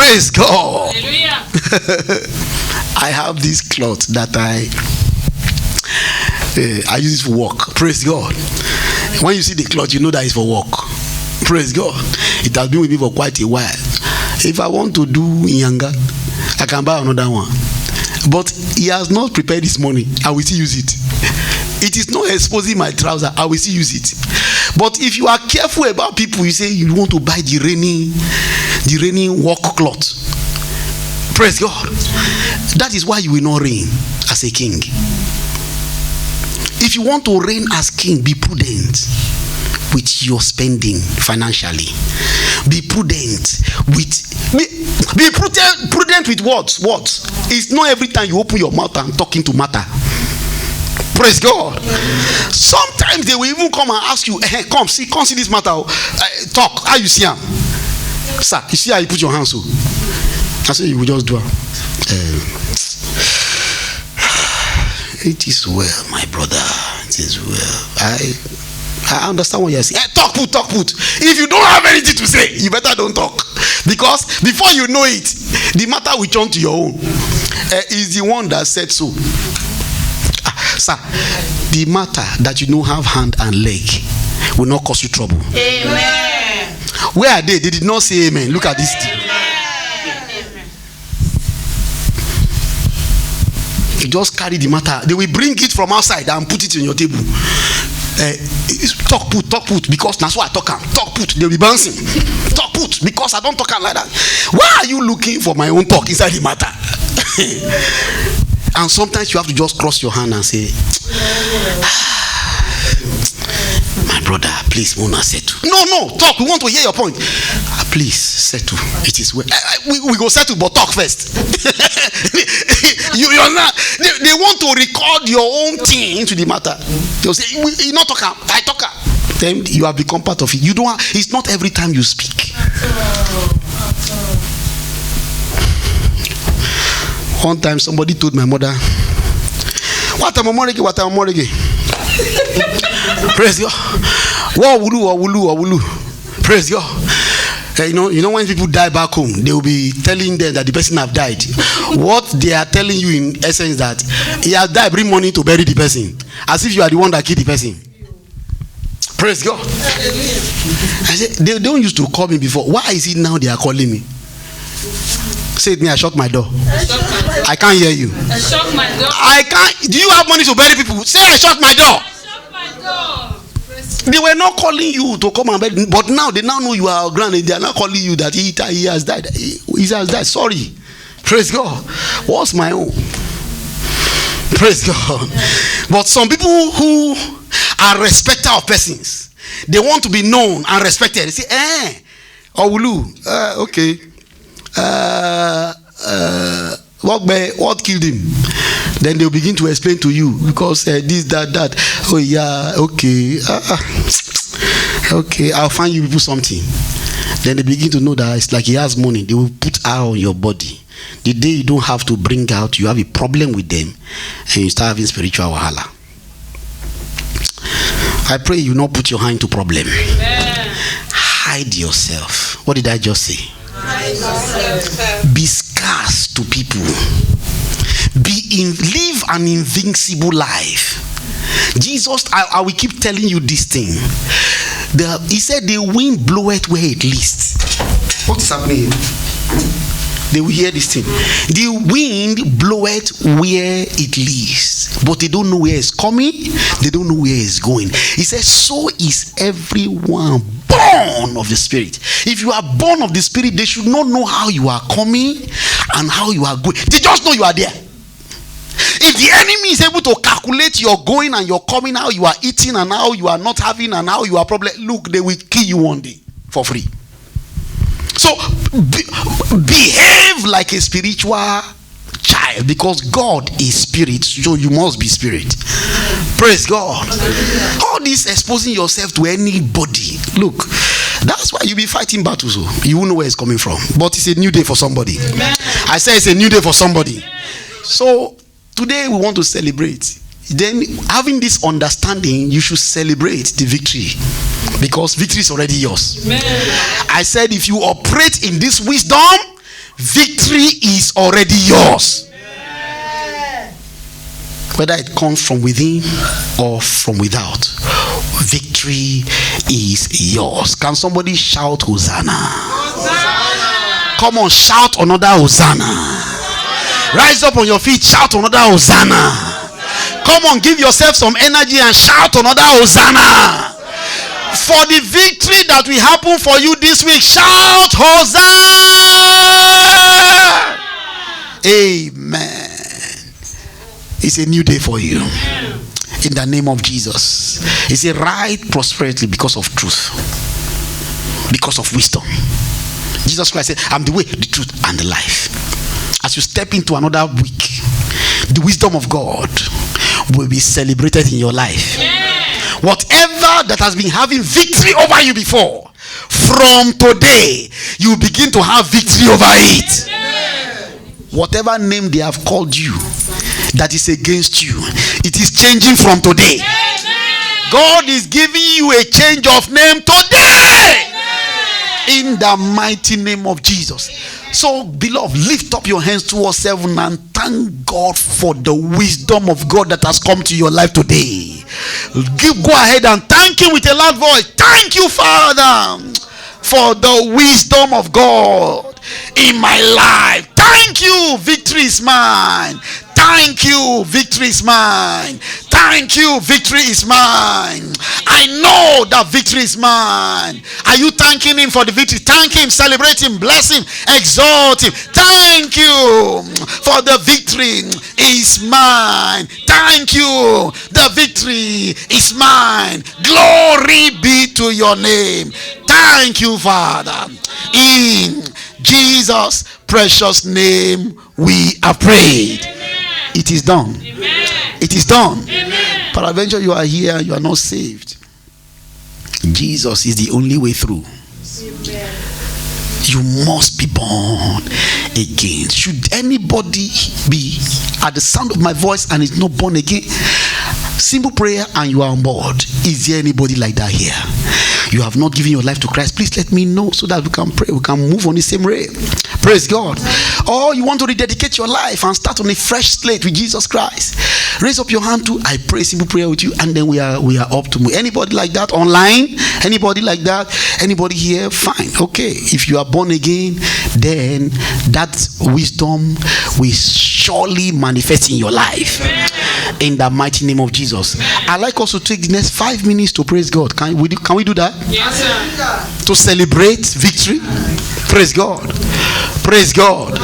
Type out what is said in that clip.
Praise God. Hallelujah. I have this cloth that I use it for work. Praise God. When you see the cloth, you know that it's for work. Praise God. It has been with me for quite a while. If I want to do Inyanga, I can buy another one. But he has not prepared this morning. I will still use it. It is not exposing my trouser. I will still use it. But if you are careful about people, you say you want to buy the raining work cloth. Praise God. That is why you will not reign as a king. If you want to reign as king, be prudent with your spending financially. Be prudent with what? It's not every time you open your mouth and talking to matter. Praise God. Sometimes they will even come and ask you, hey, come see this matter. Talk. How you see him? Sir, you see how you put your hands so? I say you will just do it. It is well, my brother. It is well. I understand what you're saying. Hey, talk put. If you don't have anything to say, you better don't talk. Because before you know it, the matter will turn to your own. Is the one that said so. Sir, the matter that you don't have hand and leg will not cause you trouble. Amen. Where are they? They did not say amen. Look at this thing. You just carry the matter. They will bring it from outside and put it on your table. Talk put because that's why I talk. Talk put. They'll be bouncing. Talk put because I don't talk like that. Why are you looking for my own talk inside the matter? And sometimes you have to just cross your hand and say, my brother, please, Mona, settle. No, talk. We want to hear your point. Please, settle. It is well. We go settle, but talk first. You're not. They want to record your own thing into the matter. They'll say, you not talk. I talk. Then you have become part of it. You don't. It's not every time you speak. One time somebody told my mother, what am I morning? Praise God. What wulu. Praise God. You know when people die back home, they will be telling them that the person have died. What they are telling you in essence that he has died, bring money to bury the person, as if you are the one that killed the person. Praise God. I said they don't used to call me before. Why is it now they are calling me? Say it me, I shut my door. I can't hear you. I shut my door. I can't. Do you have money to bury people? Say I shut my door. I shut my door. They were not calling you to come and beg, but now they now know you are grand. They are not calling you that he has died. He has died. Sorry. Praise God. What's my own? Praise God. But some people who are respecter of persons, they want to be known and respected. They say, Owulu, okay. What killed him? Then they'll begin to explain to you because this, that. Oh yeah, okay. Okay, I'll find you people something. Then they begin to know that it's like he has money. They will put eye on your body. The day you don't have to bring out, you have a problem with them, and you start having spiritual wahala. I pray you not put your hand to problem. Amen. Hide yourself. What did I just say? Be scarce to people. Live an invincible life. Jesus, I will keep telling you this thing. He said the wind bloweth where it lists. What is happening? They will hear this thing. The wind bloweth where it lists, but they don't know where it's coming. They don't know where it's going. He says, so is everyone born of the Spirit. If you are born of the Spirit, they should not know how you are coming and how you are going. They just know you are there. If the enemy is able to calculate your going and your coming, how you are eating and how you are not having and how you are probably, look, they will kill you one day for free. So behave like a spiritual child, because God is spirit, so you must be spirit. Praise God. All this exposing yourself to anybody, look, that's why you be fighting battles. You won't know where it's coming from, but it's a new day for somebody. I say it's a new day for somebody. So today we want to celebrate. Then having this understanding, you should celebrate the victory, because victory is already yours. Amen. I said if you operate in this wisdom, victory is already yours. Whether it comes from within or from without, victory is yours. Can somebody shout Hosanna? Hosanna. Come on, shout another Hosanna. Rise up on your feet, shout another Hosanna. Come on, give yourself some energy and shout another Hosanna. For the victory that will happen for you this week, shout Hosanna. Amen. It's a new day for you. In the name of Jesus. It's a right prosperity because of truth, because of wisdom. Jesus Christ said, I'm the way, the truth, and the life. As you step into another week, the wisdom of God will be celebrated in your life. Whatever that has been having victory over you before, from today you begin to have victory over it. Whatever name they have called you that is against you, it is changing from today. God is giving you a change of name today, in the mighty name of Jesus. So, beloved, lift up your hands towards heaven and thank God for the wisdom of God that has come to your life today. Go ahead and thank Him with a loud voice. Thank you, Father, for the wisdom of God in my life. Thank you, victory is mine. Thank you, victory is mine. Thank you, victory is mine. I know that victory is mine. Are you thanking Him for the victory? Thank Him, celebrate Him, bless Him, exalt Him. Thank you for the victory is mine. Thank you, the victory is mine. Glory be to your name. Thank you, Father. In Jesus' precious name we are prayed. It is done. Amen. It is done. Amen. Peradventure you are here, you are not saved. Jesus is the only way through. Amen. You must be born again. Should anybody be at the sound of my voice and is not born again, simple prayer and you are on board. Is there anybody like that here? You have not given your life to Christ, please let me know so that we can pray, we can move on the same way. Praise God. Or you want to rededicate your life and start on a fresh slate with Jesus Christ, raise up your hand too. I pray simple prayer with you, and then we are up to move. Anybody like that online? Anybody like that? Anybody here? Fine. Okay. If you are born again, then that wisdom will surely manifest in your life. In the mighty name of Jesus. I'd like us to take the next 5 minutes to praise God. Can we do that? Yes, sir. To celebrate victory. Praise God. Praise God.